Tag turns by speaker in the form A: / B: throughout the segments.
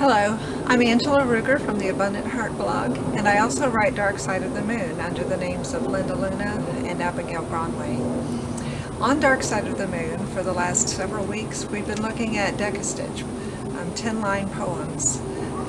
A: Hello, I'm Angela Ruger from the Abundant Heart blog, and I also write Dark Side of the Moon under the names of Linda Luna and Abigail Bronway. On Dark Side of the Moon, for the last several weeks, we've been looking at Decastitch, 10-line poems,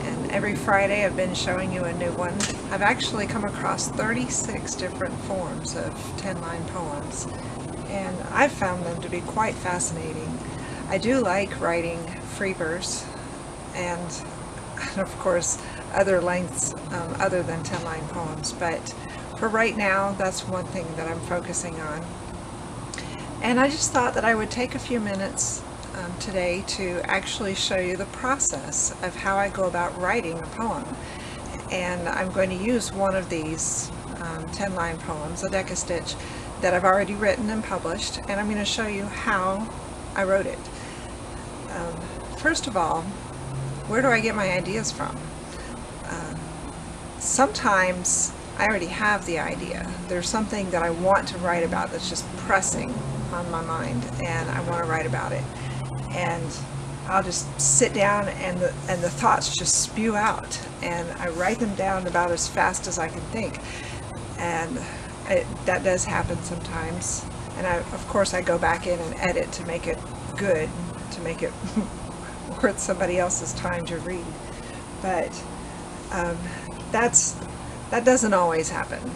A: and every Friday I've been showing you a new one. I've actually come across 36 different forms of 10-line poems, and I've found them to be quite fascinating. I do like writing free verse, and of course other lengths other than 10-line poems, but for right now that's one thing that I'm focusing on. And I just thought that I would take a few minutes today to actually show you the process of how I go about writing a poem. And I'm going to use one of these 10-line poems, a Decastitch, that I've already written and published, and I'm going to show you how I wrote it. First of all, where do I get my ideas from? Sometimes I already have the idea. There's something that I want to write about that's just pressing on my mind, and I want to write about it. And I'll just sit down, and the thoughts just spew out, and I write them down about as fast as I can think. And that does happen sometimes. And of course I go back in and edit to make it good, to make it worth somebody else's time to read. But that doesn't always happen,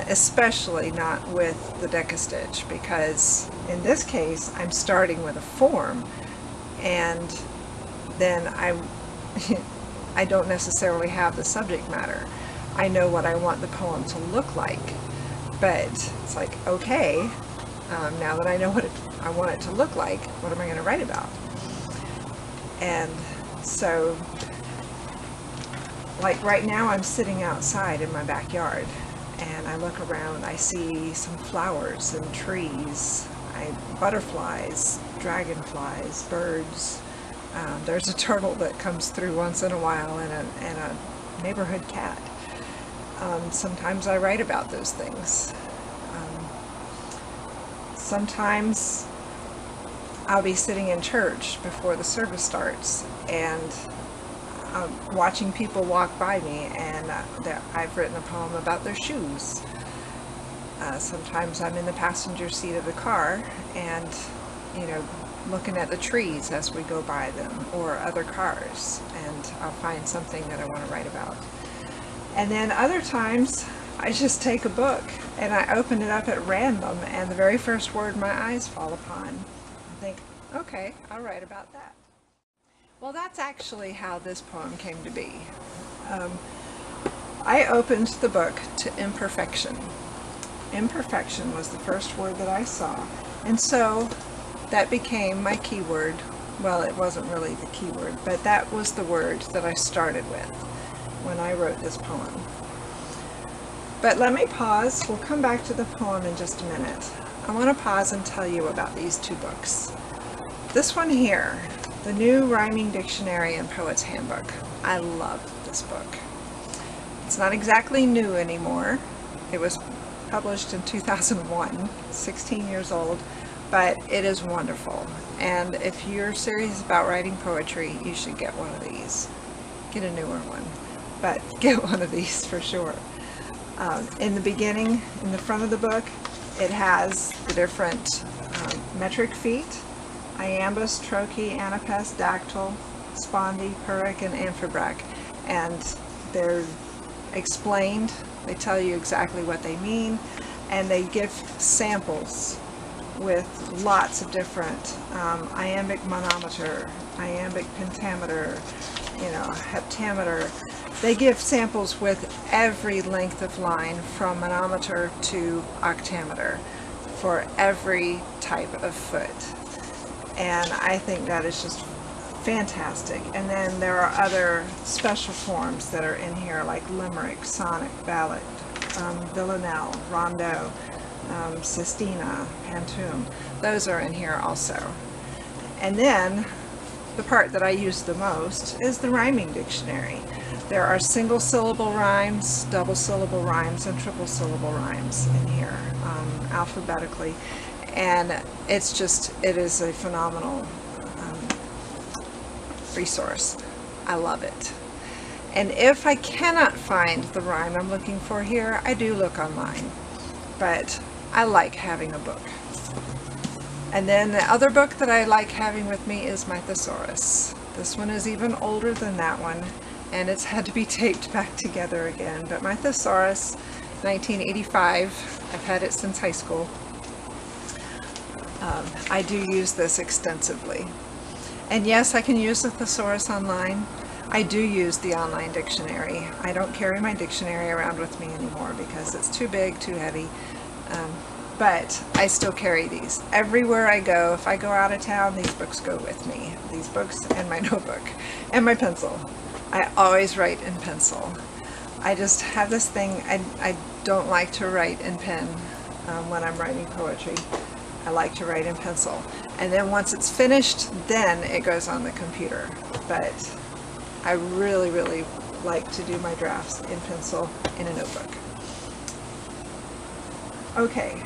A: especially not with the Decastitch, because in this case I'm starting with a form, and then I don't necessarily have the subject matter. I know what I want the poem to look like, but it's like, okay, now that I know what I want it to look like, what am I going to write about? And so, like right now I'm sitting outside in my backyard, and I look around, I see some flowers and trees, butterflies, dragonflies, birds. There's a turtle that comes through once in a while, and a neighborhood cat. Sometimes I write about those things. Sometimes I'll be sitting in church before the service starts, and watching people walk by me, and I've written a poem about their shoes. Sometimes I'm in the passenger seat of the car, and looking at the trees as we go by them, or other cars, and I'll find something that I want to write about. And then other times I just take a book and I open it up at random, and the very first word my eyes fall upon, I think, okay, I'll write about that. Well, that's actually how this poem came to be. I opened the book to imperfection. Imperfection was the first word that I saw, and so that became my keyword. Well, it wasn't really the keyword, but that was the word that I started with when I wrote this poem. But let me pause. We'll come back to the poem in just a minute. I want to pause and tell you about these two books. This one here, the New Rhyming Dictionary and Poet's Handbook. I love this book. It's not exactly new anymore. It was published in 2001, 16 years old, but it is wonderful. And if you're serious about writing poetry, you should get one of these. Get a newer one, but get one of these for sure. In the beginning, in the front of the book, it has the different metric feet: iambus, trochee, anapes, dactyl, spondy, pyrrhic, and amphibrach. And they're explained. They tell you exactly what they mean, and they give samples with lots of different iambic monometer, iambic pentameter, heptameter. They give samples with every length of line from monometer to octameter for every type of foot. And I think that is just fantastic. And then there are other special forms that are in here, like limerick, sonnet, ballad, villanelle, rondeau, sestina, pantoum. Those are in here also. And then the part that I use the most is the rhyming dictionary. There are single syllable rhymes, double syllable rhymes, and triple syllable rhymes in here, alphabetically. And it is a phenomenal resource. I love it. And if I cannot find the rhyme I'm looking for here, I do look online. But I like having a book. And then the other book that I like having with me is my thesaurus. This one is even older than that one, and it's had to be taped back together again. But my thesaurus, 1985, I've had it since high school. I do use this extensively. And yes, I can use the thesaurus online. I do use the online dictionary. I don't carry my dictionary around with me anymore because it's too big, too heavy. But I still carry these. Everywhere I go, if I go out of town, these books go with me. These books and my notebook and my pencil. I always write in pencil. I just have this thing, I don't like to write in pen when I'm writing poetry. I like to write in pencil. And then once it's finished, then it goes on the computer. But I really, really like to do my drafts in pencil in a notebook. Okay,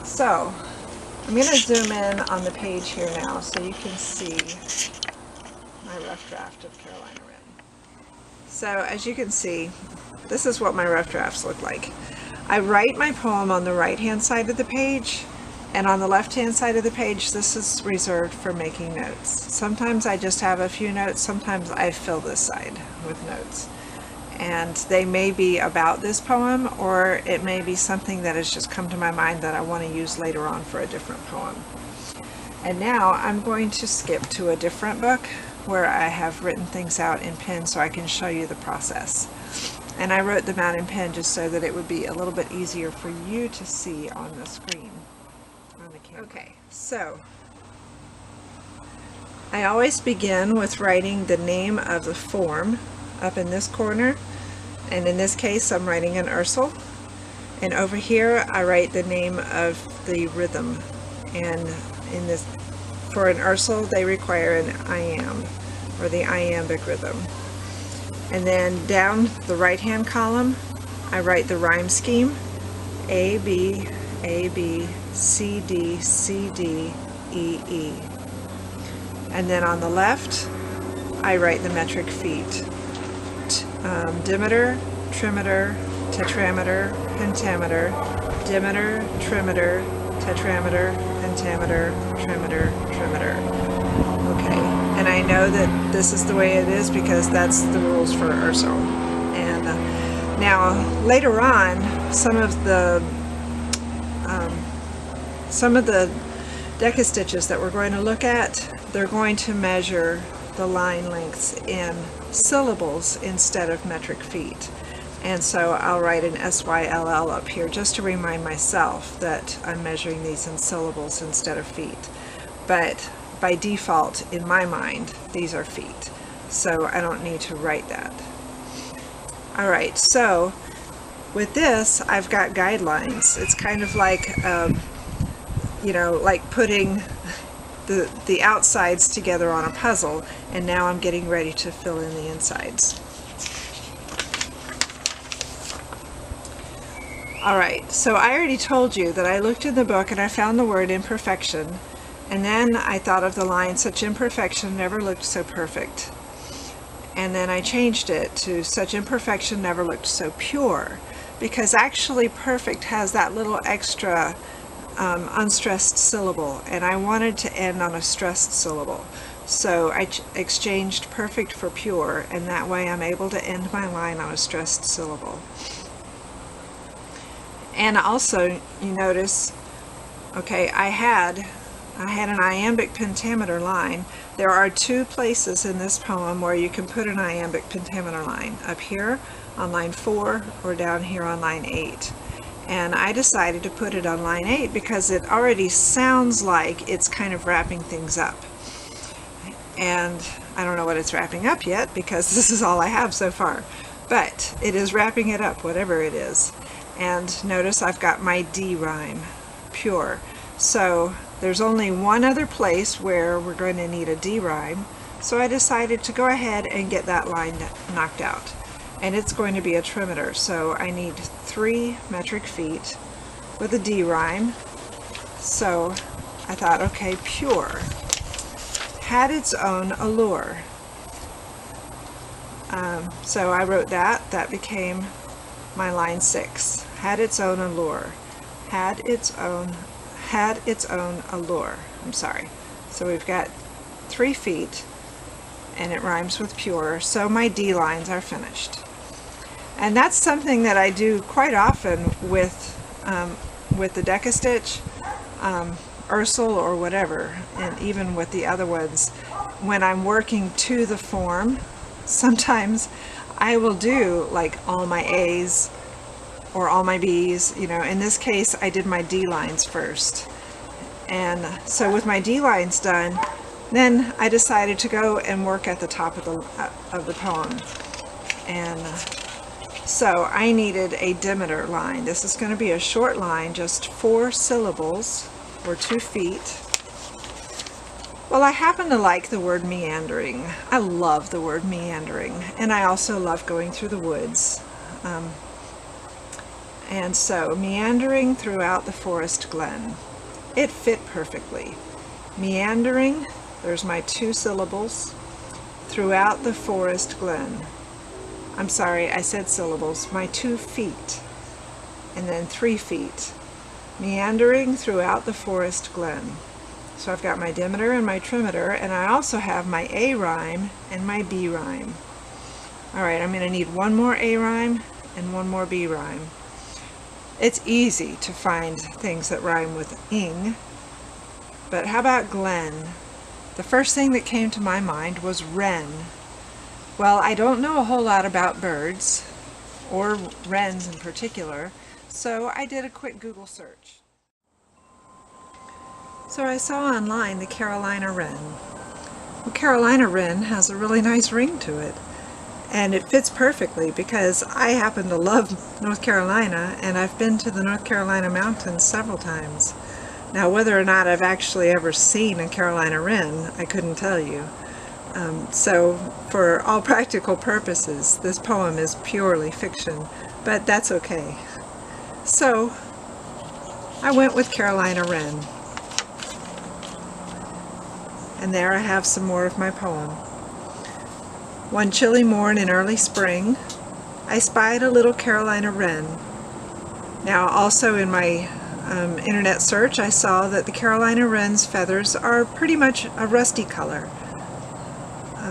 A: so I'm going to zoom in on the page here now so you can see my rough draft of Carolina Wren. So as you can see, this is what my rough drafts look like. I write my poem on the right-hand side of the page, and on the left-hand side of the page, this is reserved for making notes. Sometimes I just have a few notes, sometimes I fill this side with notes. And they may be about this poem, or it may be something that has just come to my mind that I want to use later on for a different poem. And now I'm going to skip to a different book where I have written things out in pen so I can show you the process. And I wrote them out in pen just so that it would be a little bit easier for you to see on the screen. Okay, so I always begin with writing the name of the form up in this corner, and in this case I'm writing an Ercil, and over here I write the name of the rhythm, and in this, for an Ercil they require an iamb, or the iambic rhythm. And then down the right hand column I write the rhyme scheme, A, B, A, B, C, D, C, D, E, E. And then on the left, I write the metric feet. Dimeter, trimeter, tetrameter, pentameter, dimeter, trimeter, tetrameter, pentameter, trimeter, trimeter. Okay, and I know that this is the way it is because that's the rules for Ercil. And now later on, some of the decastitches that we're going to look at, they're going to measure the line lengths in syllables instead of metric feet. And so I'll write an SYLL up here just to remind myself that I'm measuring these in syllables instead of feet. But by default, in my mind, these are feet. So I don't need to write that. Alright, so with this, I've got guidelines. It's kind of like, you know, like putting the outsides together on a puzzle, and now I'm getting ready to fill in the insides. Alright, so I already told you that I looked in the book and I found the word imperfection, and then I thought of the line, such imperfection never looked so perfect. And then I changed it to such imperfection never looked so pure, because actually perfect has that little extra unstressed syllable, and I wanted to end on a stressed syllable. So I exchanged perfect for pure, and that way I'm able to end my line on a stressed syllable. And also, you notice, okay, I had an iambic pentameter line. There are two places in this poem where you can put an iambic pentameter line, up here on line 4 or down here on line 8. And I decided to put it on line 8 because it already sounds like it's kind of wrapping things up. And I don't know what it's wrapping up yet because this is all I have so far. But it is wrapping it up, whatever it is. And notice I've got my D rhyme, pure. So there's only one other place where we're going to need a D rhyme. So I decided to go ahead and get that line knocked out. And it's going to be a trimeter, so I need 3 metric feet with a D rhyme. So I thought, okay, pure had its own allure. So I wrote that. That became my line 6. Had its own allure. Had its own allure. I'm sorry. So we've got 3 feet, and it rhymes with pure, so my D lines are finished. And that's something that I do quite often with the Deca Stitch, Ercil, or whatever, and even with the other ones. When I'm working to the form, sometimes I will do like all my A's or all my B's. You know, in this case I did my D lines first, and so with my D lines done, then I decided to go and work at the top of the poem. And so I needed a demeter line. This is going to be a short line, just 4 syllables or 2 feet. Well, I happen to like the word meandering. I love the word meandering, and I also love going through the woods. And so, meandering throughout the forest glen. It fit perfectly. Meandering, there's my 2 syllables, throughout the forest glen. I'm sorry, I said syllables. My 2 feet, and then 3 feet. Meandering throughout the forest glen. So I've got my demeter and my trimeter, and I also have my A rhyme and my B rhyme. Alright, I'm going to need 1 more A rhyme and 1 more B rhyme. It's easy to find things that rhyme with ing, but how about glen? The first thing that came to my mind was wren. Well, I don't know a whole lot about birds, or wrens in particular, so I did a quick Google search. So I saw online the Carolina wren. Well, Carolina wren has a really nice ring to it, and it fits perfectly because I happen to love North Carolina, and I've been to the North Carolina mountains several times. Now, whether or not I've actually ever seen a Carolina wren, I couldn't tell you. So for all practical purposes, this poem is purely fiction, but that's okay. So I went with Carolina wren. And there I have some more of my poem. One chilly morn in early spring, I spied a little Carolina wren. Now, also in my internet search, I saw that the Carolina wren's feathers are pretty much a rusty color,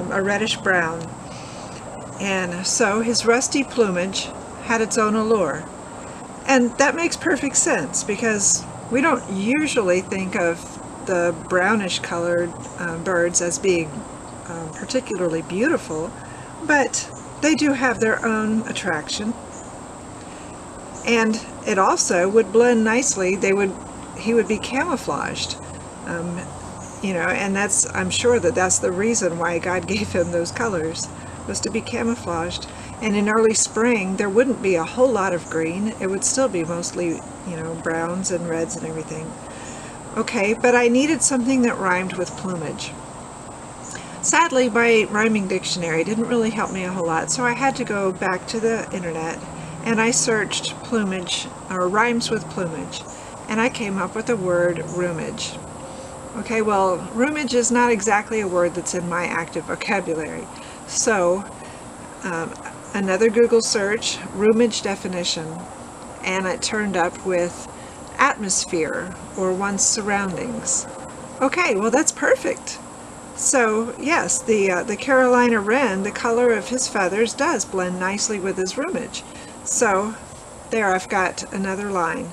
A: a reddish brown. And so his rusty plumage had its own allure. And that makes perfect sense, because we don't usually think of the brownish colored birds as being particularly beautiful, but they do have their own attraction, and it also would blend nicely. He would be camouflaged, you know, and I'm sure that's the reason why God gave him those colors, was to be camouflaged. And in early spring there wouldn't be a whole lot of green. It would still be mostly, you know, browns and reds and everything. Okay, but I needed something that rhymed with plumage. Sadly, my rhyming dictionary didn't really help me a whole lot, so I had to go back to the internet and I searched plumage, or rhymes with plumage, and I came up with the word rumage. Okay, well, rumage is not exactly a word that's in my active vocabulary, so another Google search, rumage definition, and it turned up with atmosphere, or one's surroundings. Okay, well, that's perfect. So yes, the Carolina wren, the color of his feathers does blend nicely with his rumage. So there, I've got another line.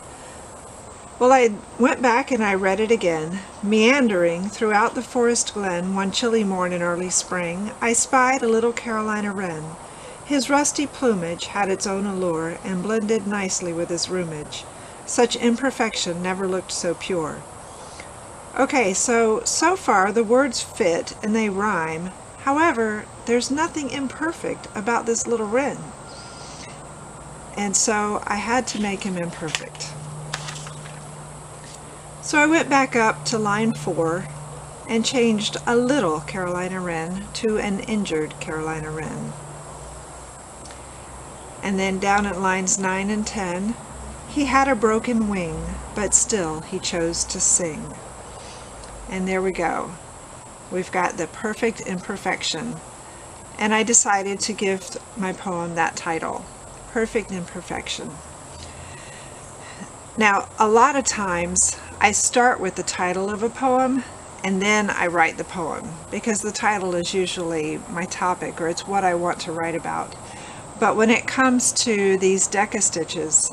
A: Well, I went back and I read it again. Meandering throughout the forest glen one chilly morn in early spring, I spied a little Carolina wren. His rusty plumage had its own allure and blended nicely with his rumage. Such imperfection never looked so pure. Okay, so far the words fit and they rhyme. However, there's nothing imperfect about this little wren. And so I had to make him imperfect. So I went back up to line 4 and changed a little Carolina wren to an injured Carolina wren. And then down at lines 9 and 10, he had a broken wing, but still he chose to sing. And there we go. We've got the perfect imperfection. and I decided to give my poem that title, Perfect Imperfection. Now, a lot of times I start with the title of a poem and then I write the poem, because the title is usually my topic, or it's what I want to write about. But when it comes to these deca-stitches,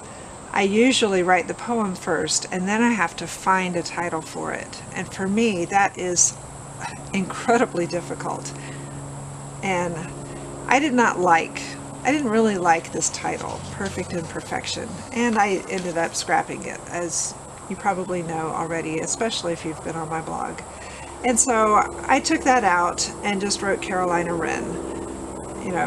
A: I usually write the poem first and then I have to find a title for it. And for me, that is incredibly difficult. And I didn't really like this title, Perfect Imperfection, and I ended up scrapping it, as you probably know already, especially if you've been on my blog. And so I took that out and just wrote Carolina Wren,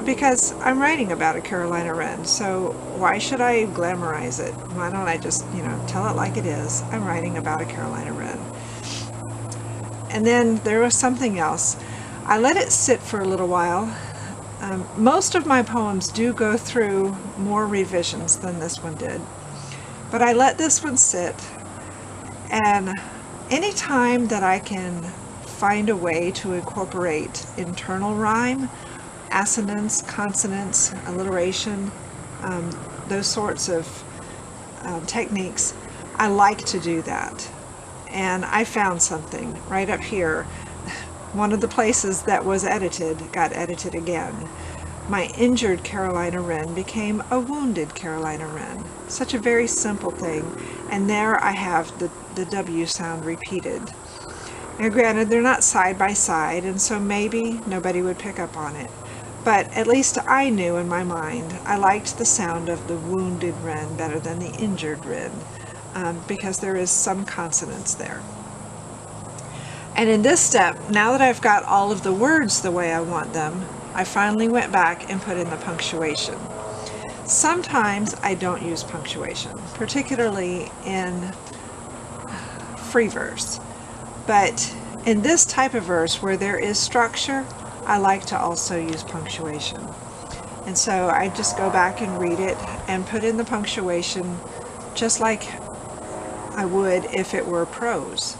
A: because I'm writing about a Carolina Wren, so why should I glamorize it? Why don't I just, tell it like it is? I'm writing about a Carolina Wren. And then there was something else. I let it sit for a little while. Most of my poems do go through more revisions than this one did, but I let this one sit, and anytime that I can find a way to incorporate internal rhyme, assonance, consonance, alliteration, those sorts of techniques, I like to do that. And I found something right up here. One of the places that was edited got edited again. My injured Carolina Wren became a wounded Carolina Wren. Such a very simple thing. And there I have the W sound repeated. Now granted, they're not side by side, and so maybe nobody would pick up on it. But at least I knew in my mind I liked the sound of the wounded wren better than the injured wren, because there is some consonance there. And in this step, now that I've got all of the words the way I want them, I finally went back and put in the punctuation. Sometimes I don't use punctuation, particularly in free verse. But in this type of verse where there is structure, I like to also use punctuation. And so I just go back and read it and put in the punctuation just like I would if it were prose.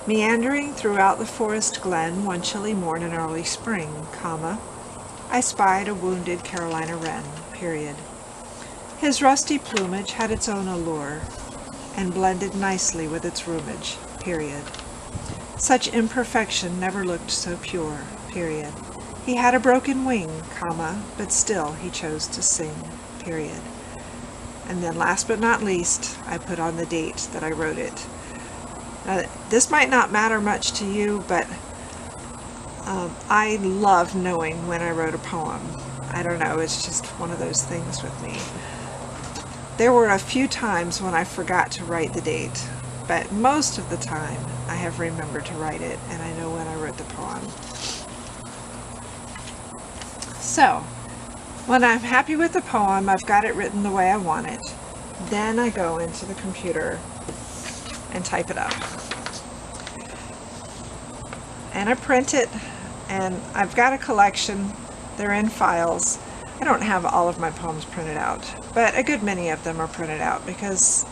A: Meandering throughout the forest glen one chilly morn in early spring, comma, I spied a wounded Carolina Wren, period. His rusty plumage had its own allure, and blended nicely with its rheumage, period. Such imperfection never looked so pure, period. He had a broken wing, comma, but still he chose to sing, period. And then last but not least, I put on the date that I wrote it. Now, this might not matter much to you, but I love knowing when I wrote a poem. I don't know, it's just one of those things with me. There were a few times when I forgot to write the date, but most of the time I have remembered to write it, and I know when I wrote the poem. So, when I'm happy with the poem, I've got it written the way I want it, then I go into the computer and type it up. And I print it, and I've got a collection. They're in files. I don't have all of my poems printed out, but a good many of them are printed out because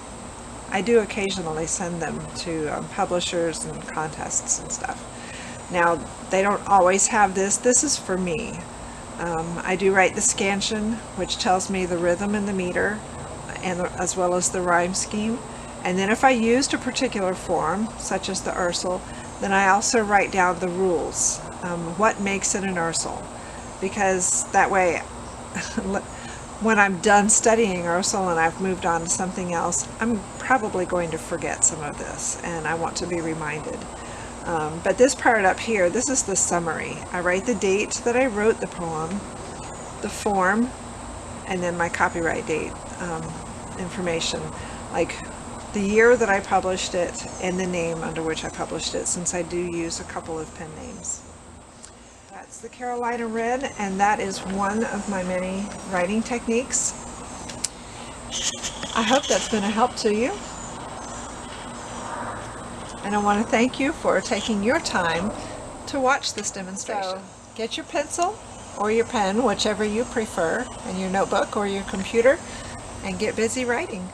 A: I do occasionally send them to publishers and contests and stuff. Now, they don't always have this. This is for me. I do write the scansion, which tells me the rhythm and the meter, and as well as the rhyme scheme. And then if I used a particular form, such as the Ercil, then I also write down the rules, what makes it an Ercil. Because that way, when I'm done studying Ercil and I've moved on to something else, I'm probably going to forget some of this, and I want to be reminded. But this part up here, this is the summary. I write the date that I wrote the poem, the form, and then my copyright date information, like the year that I published it and the name under which I published it, since I do use a couple of pen names. That's the Carolina Wren, and that is one of my many writing techniques. I hope that's been a help to you. And I want to thank you for taking your time to watch this demonstration. So, get your pencil or your pen, whichever you prefer, and your notebook or your computer, and get busy writing.